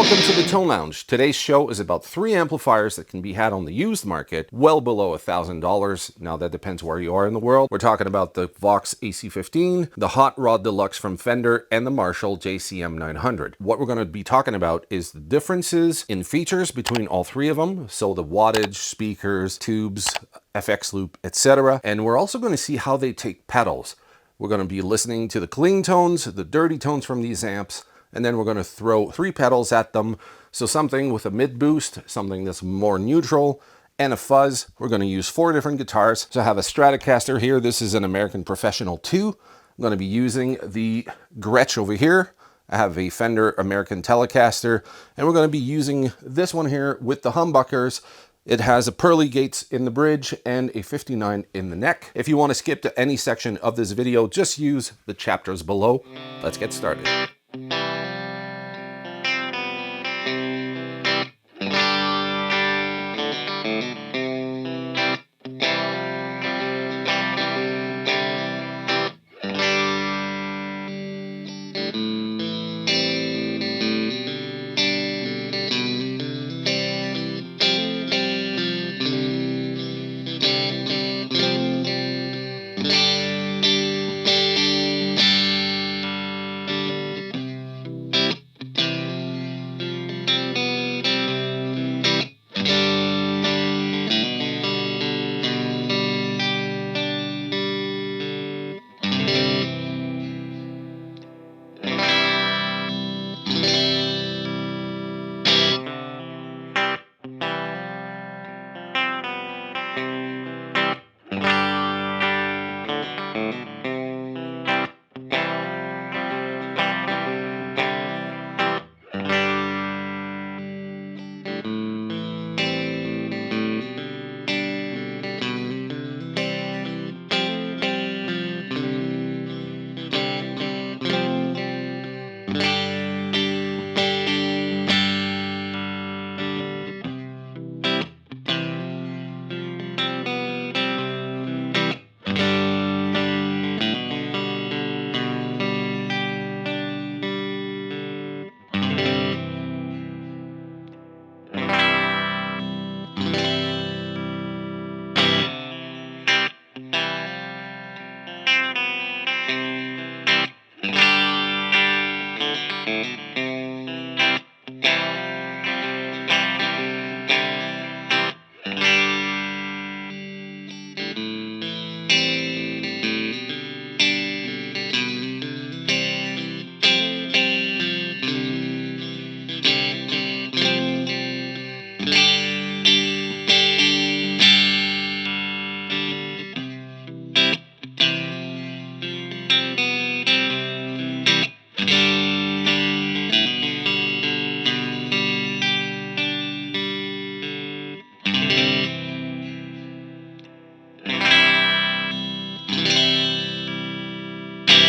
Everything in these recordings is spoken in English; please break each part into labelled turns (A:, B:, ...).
A: Welcome to the Tone Lounge. Today's show is about 3 amplifiers that can be had on the used market well below $1,000. Now that depends where you are in the world. We're talking about the VOX AC15, the Hot Rod Deluxe from Fender, and the Marshall JCM 900. What we're going to be talking about is the differences in features between all 3 of them. So the wattage, speakers, tubes, FX loop, etc. And we're also going to see how they take pedals. We're going to be listening to the clean tones, the dirty tones from these amps, and then we're going to throw 3 pedals at them. So something with a mid boost, something that's more neutral, and a fuzz. We're going to use 4 different guitars. So I have a Stratocaster here. This is an American Professional 2. I'm going to be using the Gretsch over here. I have a Fender American Telecaster, and we're going to be using this one here with the humbuckers. It has a pearly gates in the bridge and a 59 in the neck. If you want to skip to any section of this video, just use the chapters below. Let's get started.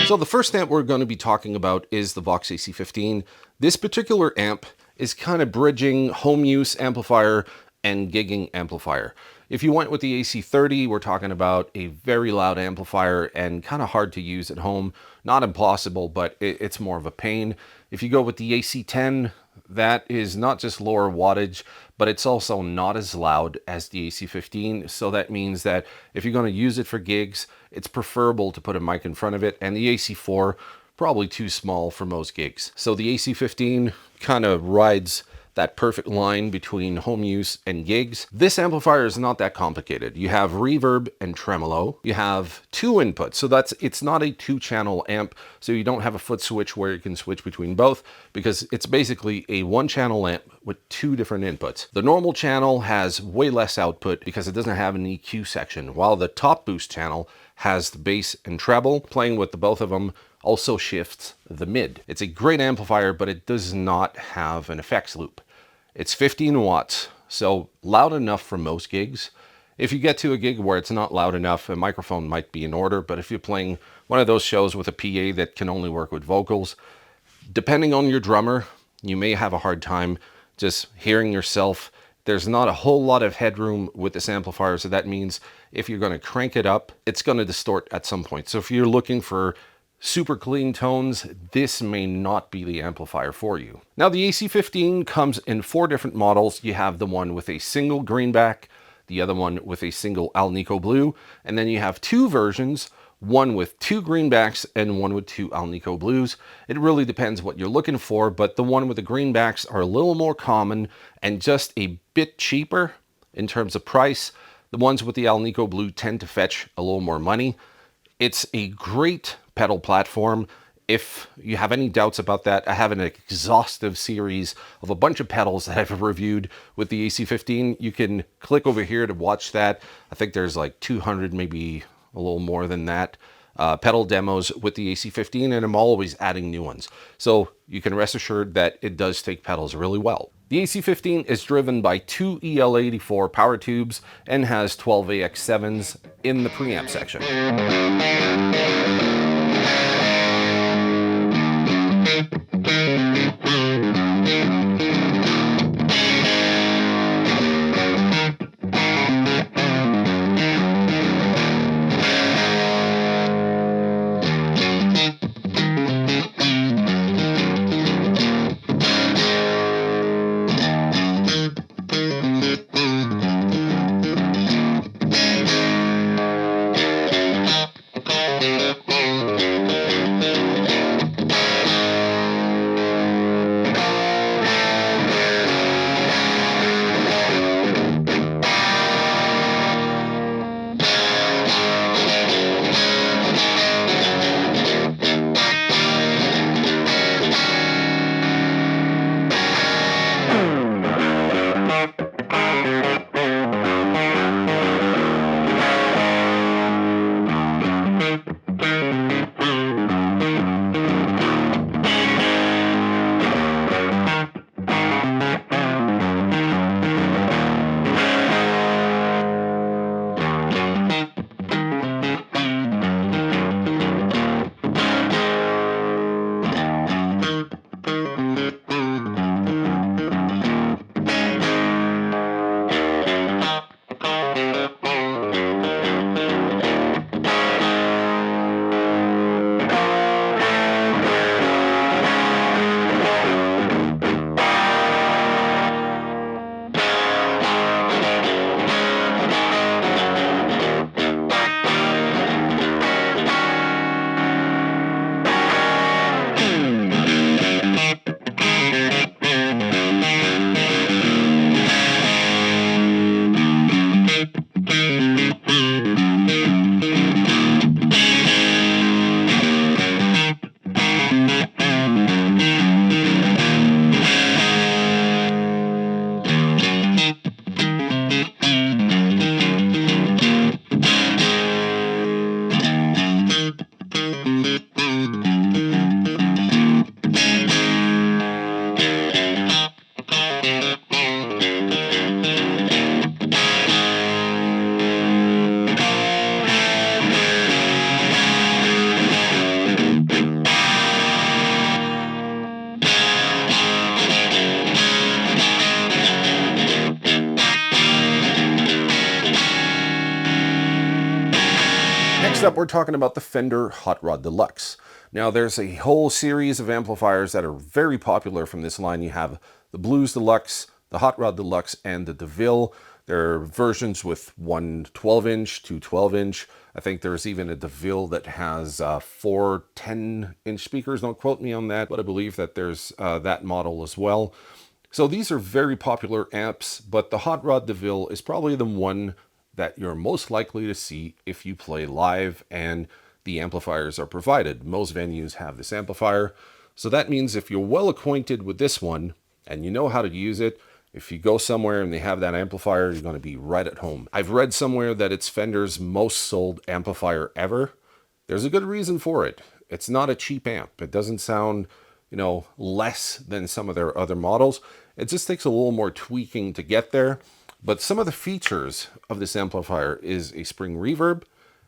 A: So the first amp we're going to be talking about is the VOX AC15. This particular amp is kind of bridging home use amplifier and gigging amplifier. If you went with the AC30, we're talking about a very loud amplifier and kind of hard to use at home. Not impossible, but it's more of a pain. If you go with the AC10, that is not just lower wattage, but it's also not as loud as the AC15. So that means that if you're going to use it for gigs, it's preferable to put a mic in front of it. And the AC4, probably too small for most gigs. So the AC15 kind of rides that perfect line between home use and gigs. This amplifier is not that complicated. You have reverb and tremolo. You have 2 inputs, so it's not a 2-channel amp, so you don't have a foot switch where you can switch between both, because it's basically a 1-channel amp with 2 different inputs. The normal channel has way less output because it doesn't have an EQ section, while the top boost channel has the bass and treble. Playing with the both of them also shifts the mid. It's a great amplifier, but it does not have an effects loop. It's 15 watts, so loud enough for most gigs. If you get to a gig where it's not loud enough, a microphone might be in order, but if you're playing one of those shows with a PA that can only work with vocals, depending on your drummer, you may have a hard time just hearing yourself. There's not a whole lot of headroom with this amplifier, so that means if you're going to crank it up, it's going to distort at some point. So if you're looking for super clean tones, this may not be the amplifier for you. Now the AC15 comes in 4 different models. You have the one with a single greenback, the other one with a single Alnico blue, and then you have 2 versions, one with 2 greenbacks and one with 2 Alnico blues. It really depends what you're looking for, but the one with the greenbacks are a little more common and just a bit cheaper in terms of price. The ones with the Alnico blue tend to fetch a little more money. It's a great pedal platform. If you have any doubts about that, I have an exhaustive series of a bunch of pedals that I've reviewed with the AC15. You can click over here to watch that. I think there's like 200, maybe a little more than that, pedal demos with the AC15, and I'm always adding new ones. So you can rest assured that it does take pedals really well. The AC15 is driven by 2 EL84 power tubes and has 12 AX7s in the preamp section. Next up, we're talking about the Fender Hot Rod Deluxe. Now, there's a whole series of amplifiers that are very popular from this line. You have the Blues Deluxe, the Hot Rod Deluxe, and the DeVille. There are versions with one 12-inch, two 12-inch. I think there's even a DeVille that has 4 10-inch speakers. Don't quote me on that, but I believe that there's that model as well. So these are very popular amps, but the Hot Rod DeVille is probably the one that you're most likely to see if you play live and the amplifiers are provided. Most venues have this amplifier. So that means if you're well acquainted with this one and you know how to use it, if you go somewhere and they have that amplifier, you're going to be right at home. I've read somewhere that it's Fender's most sold amplifier ever. There's a good reason for it. It's not a cheap amp. It doesn't sound, less than some of their other models. It just takes a little more tweaking to get there. But some of the features of this amplifier is a spring reverb.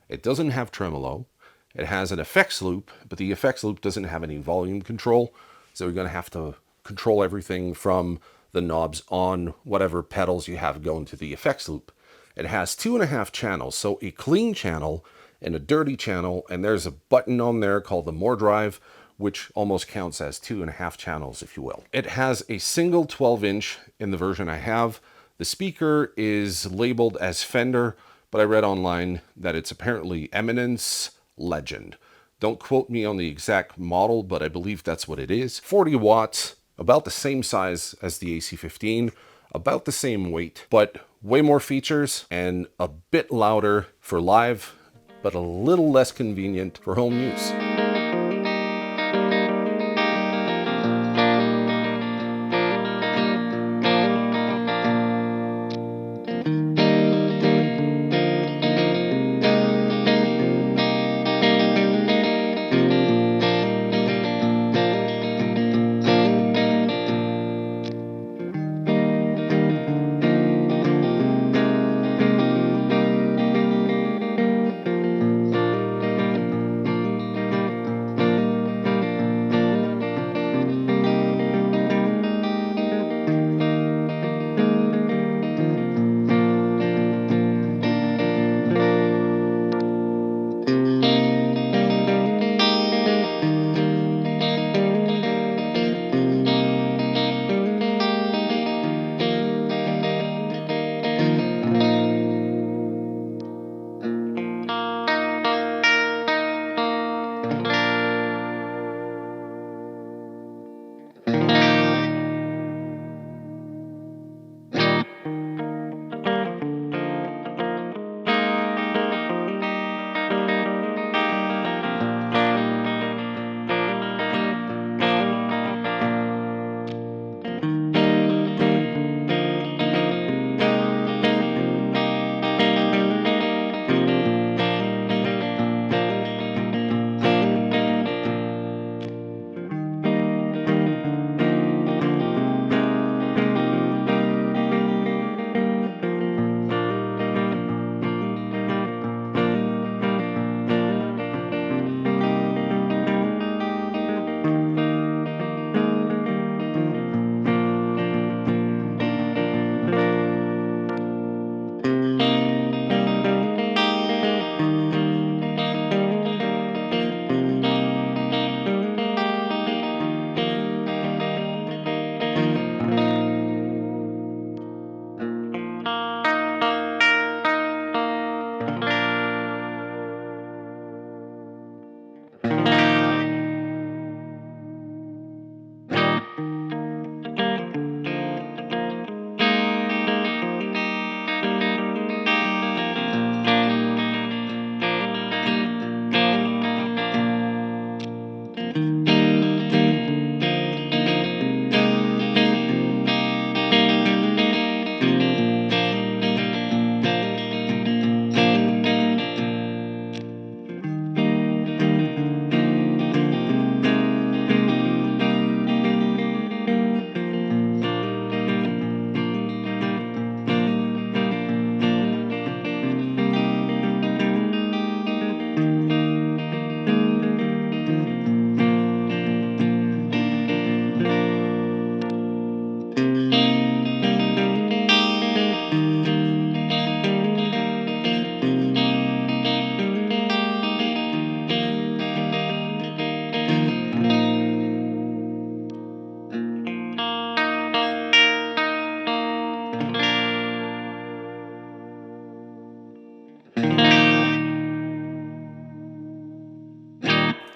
A: It doesn't have tremolo. It has an effects loop, but the effects loop doesn't have any volume control. So you're going to have to control everything from the knobs on whatever pedals you have going to the effects loop. It has 2.5 channels. So a clean channel in a dirty channel, and there's a button on there called the More Drive, which almost counts as 2.5 channels, if you will. It has a single 12-inch in the version I have. The speaker is labeled as Fender, but I read online that it's apparently Eminence Legend. Don't quote me on the exact model, but I believe that's what it is. 40 watts, about the same size as the AC15, about the same weight, but way more features and a bit louder for live, but a little less convenient for home use.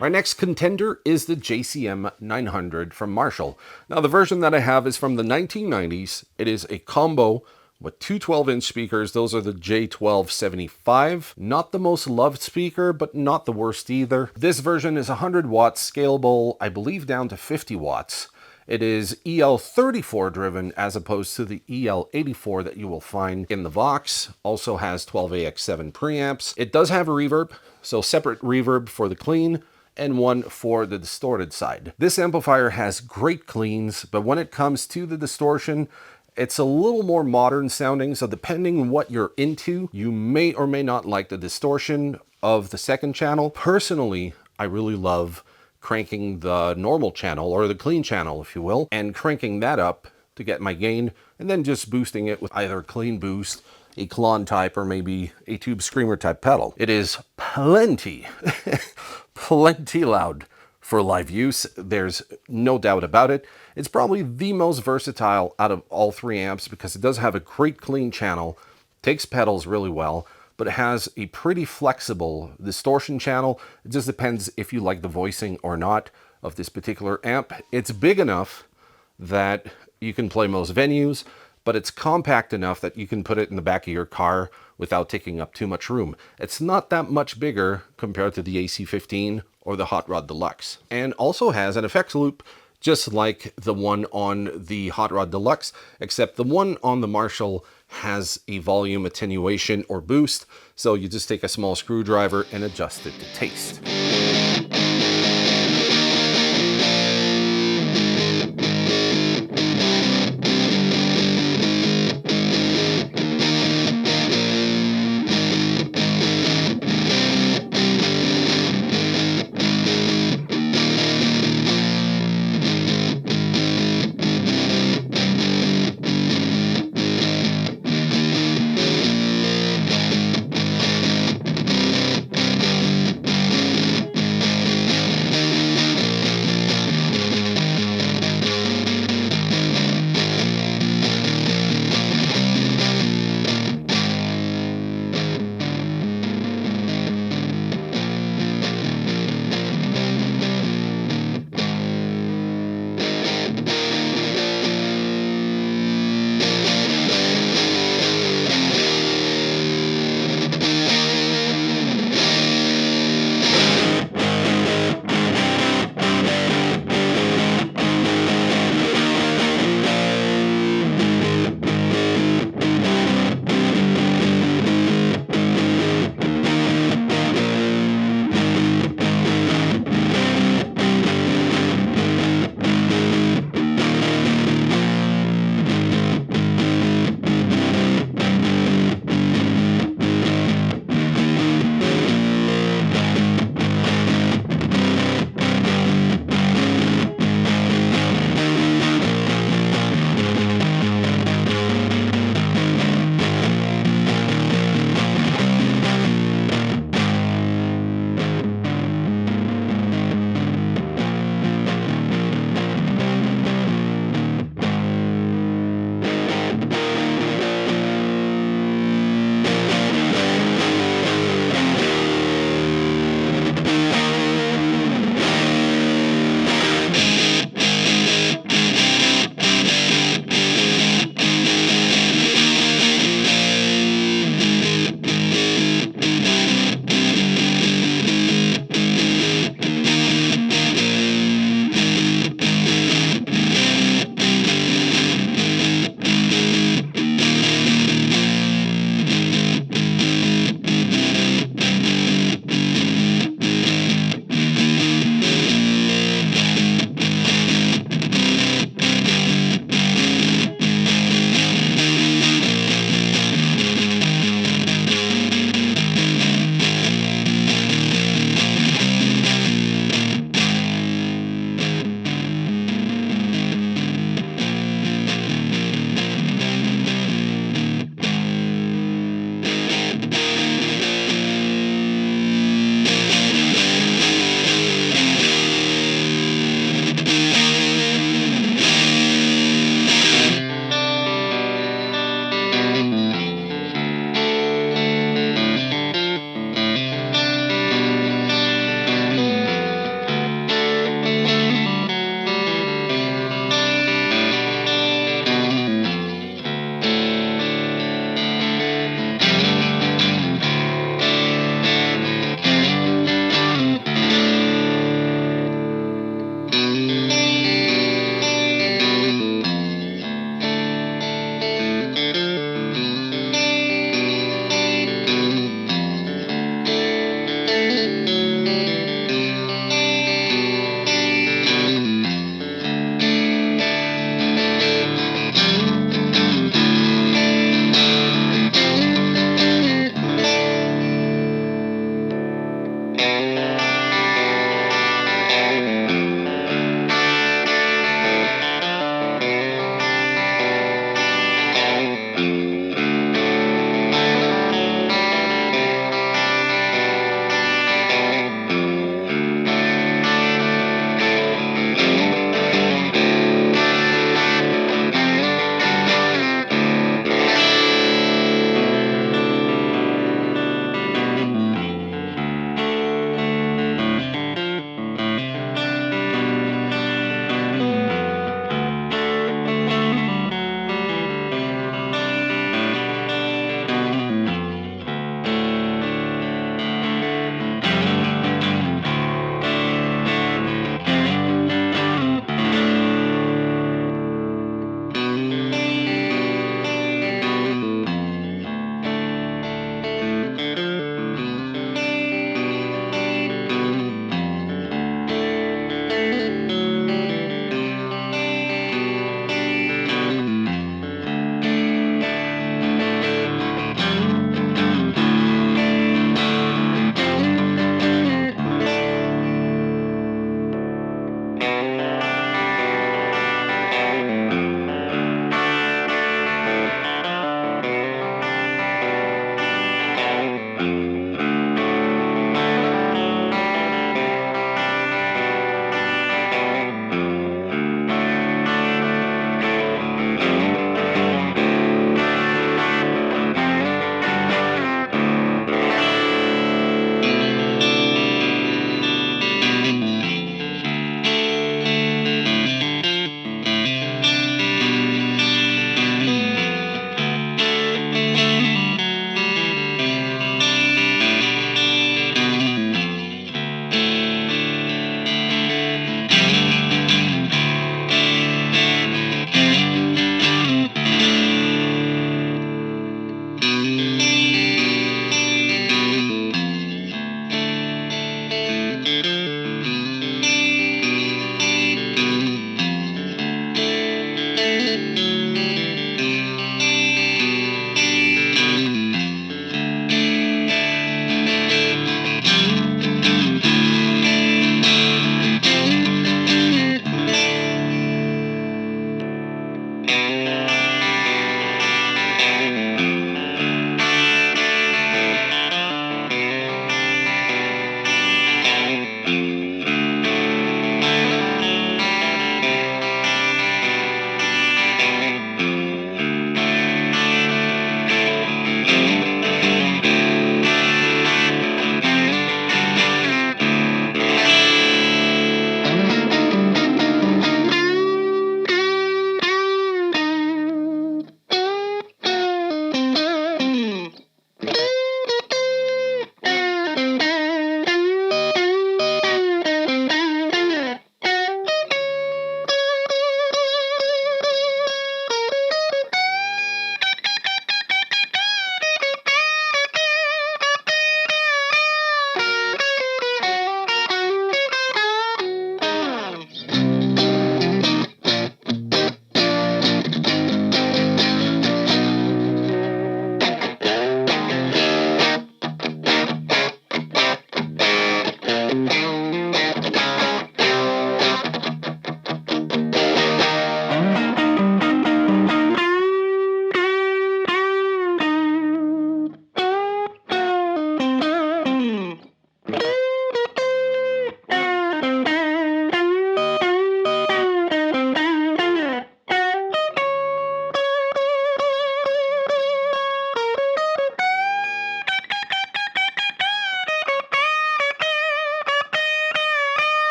A: Our next contender is the JCM 900 from Marshall. Now, the version that I have is from the 1990s. It is a combo with two 12-inch speakers. Those are the J1275. Not the most loved speaker, but not the worst either. This version is 100 watts, scalable, I believe, down to 50 watts. It is EL34 driven as opposed to the EL84 that you will find in the VOX. Also has 12AX7 preamps. It does have a reverb, so separate reverb for the clean and one for the distorted side. This amplifier has great cleans, but when it comes to the distortion, it's a little more modern sounding, so depending on what you're into, you may or may not like the distortion of the second channel. Personally, I really love cranking the normal channel, or the clean channel, if you will, and cranking that up to get my gain, and then just boosting it with either clean boost a Klon type or maybe a Tube Screamer type pedal. It is plenty loud for live use. There's no doubt about it. It's probably the most versatile out of all three amps because it does have a great clean channel, takes pedals really well, but it has a pretty flexible distortion channel. It just depends if you like the voicing or not of this particular amp. It's big enough that you can play most venues, but it's compact enough that you can put it in the back of your car without taking up too much room. It's not that much bigger compared to the AC15 or the Hot Rod Deluxe, and also has an effects loop just like the one on the Hot Rod Deluxe, except the one on the Marshall has a volume attenuation or boost, so you just take a small screwdriver and adjust it to taste.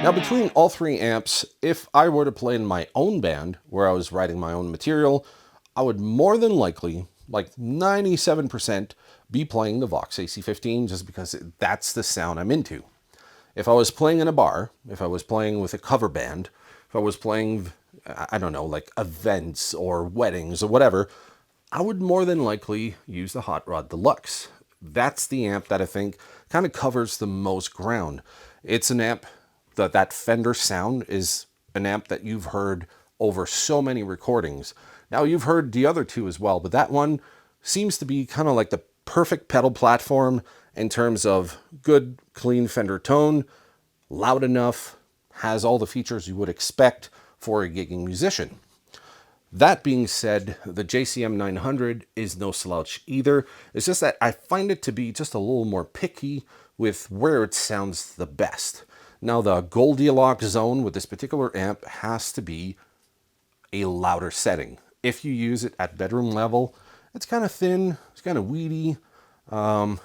A: Now between all three amps, if I were to play in my own band where I was writing my own material, I would more than likely, like 97%, be playing the VOX AC15 just because that's the sound I'm into. If I was playing in a bar, if I was playing with a cover band, if I was playing, I don't know, like events or weddings or whatever, I would more than likely use the Hot Rod Deluxe. That's the amp that I think kind of covers the most ground. It's an amp that Fender sound is an amp that you've heard over so many recordings. Now you've heard the other two as well, but that one seems to be kind of like the perfect pedal platform in terms of good, clean Fender tone, loud enough, has all the features you would expect for a gigging musician. That being said, the JCM 900 is no slouch either. It's just that I find it to be just a little more picky with where it sounds the best. Now the Goldilocks zone with this particular amp has to be a louder setting. If you use it at bedroom level, it's kind of thin, it's kind of weedy, not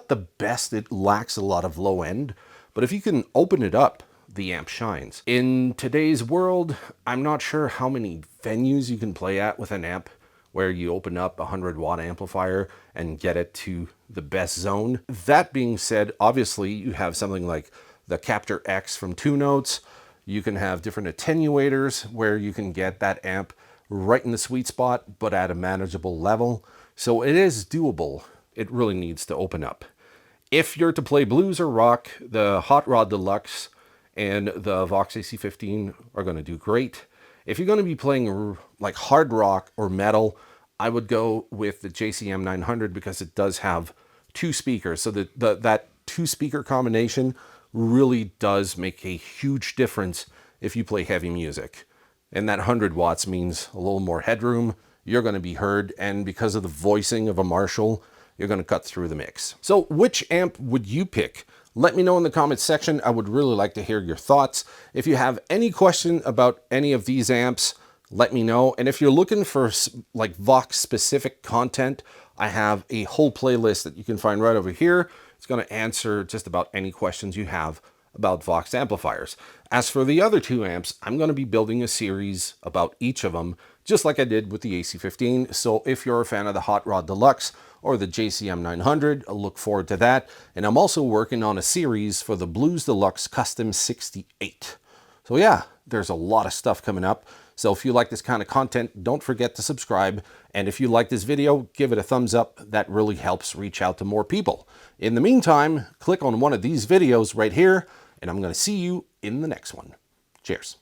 A: the best. It lacks a lot of low end, but if you can open it up, the amp shines. In today's world, I'm not sure how many venues you can play at with an amp where you open up a 100-watt amplifier and get it to the best zone. That being said, obviously you have something like the Capture X from 2 Notes. You can have different attenuators where you can get that amp right in the sweet spot, but at a manageable level. So it is doable. It really needs to open up. If you're to play blues or rock, the Hot Rod Deluxe and the VOX AC15 are going to do great. If you're going to be playing like hard rock or metal, I would go with the JCM 900 because it does have 2 speakers. So that 2-speaker combination really does make a huge difference if you play heavy music. And that 100 watts means a little more headroom. You're going to be heard, and because of the voicing of a Marshall, you're going to cut through the mix. So which amp would you pick? Let me know in the comments section. I would really like to hear your thoughts. If you have any question about any of these amps, let me know. And if you're looking for like VOX specific content, I have a whole playlist that you can find right over here. It's going to answer just about any questions you have about VOX amplifiers. As for the other 2 amps, I'm going to be building a series about each of them, just like I did with the AC15. So if you're a fan of the Hot Rod Deluxe or the JCM 900, I'll look forward to that. And I'm also working on a series for the Blues Deluxe Custom 68. So yeah, there's a lot of stuff coming up. So if you like this kind of content, don't forget to subscribe. And if you like this video, give it a thumbs up. That really helps reach out to more people. In the meantime, click on one of these videos right here, and I'm going to see you in the next one. Cheers.